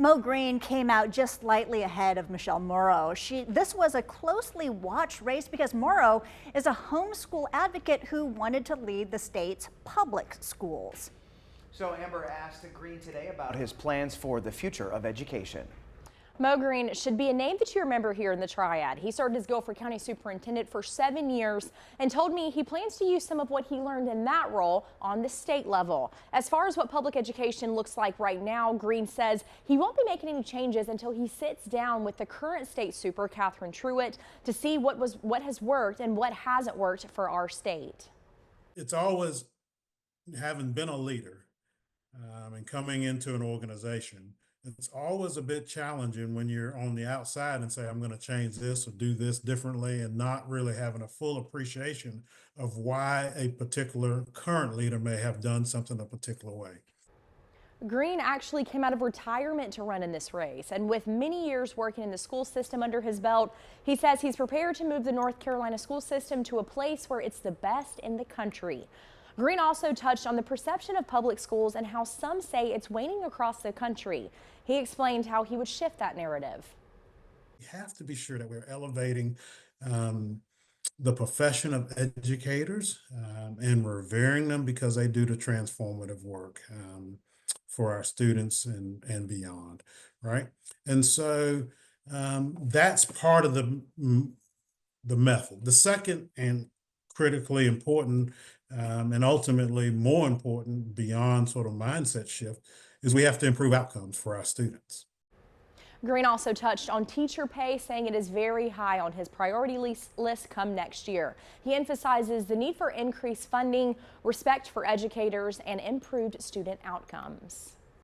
Mo Green came out just slightly ahead of Michelle Morrow. This was a closely watched race because Morrow is a homeschool advocate who wanted to lead the state's public schools. So Amber asked Green today about his plans for the future of education. Mo Green should be a name that you remember here in the Triad. He served as Guilford County Superintendent for 7 years and told me he plans to use some of what he learned in that role on the state level. As far as what public education looks like right now, Green says he won't be making any changes until he sits down with the current state super, Catherine Truitt, to see what has worked and what hasn't worked for our state. It's always, having been a leader and coming into an organization, it's always a bit challenging when you're on the outside and say, I'm going to change this or do this differently, and not really having a full appreciation of why a particular current leader may have done something a particular way. Green actually came out of retirement to run in this race, and with many years working in the school system under his belt, he says he's prepared to move the North Carolina school system to a place where it's the best in the country. Green also touched on the perception of public schools and how some say it's waning across the country. He explained how he would shift that narrative. We have to be sure that we're elevating the profession of educators and revering them because they do the transformative work for our students and beyond, right? And so that's part of the method. The second and critically important and ultimately more important beyond sort of mindset shift is we have to improve outcomes for our students. Green also touched on teacher pay, saying it is very high on his priority list come next year. He emphasizes the need for increased funding, respect for educators, and improved student outcomes.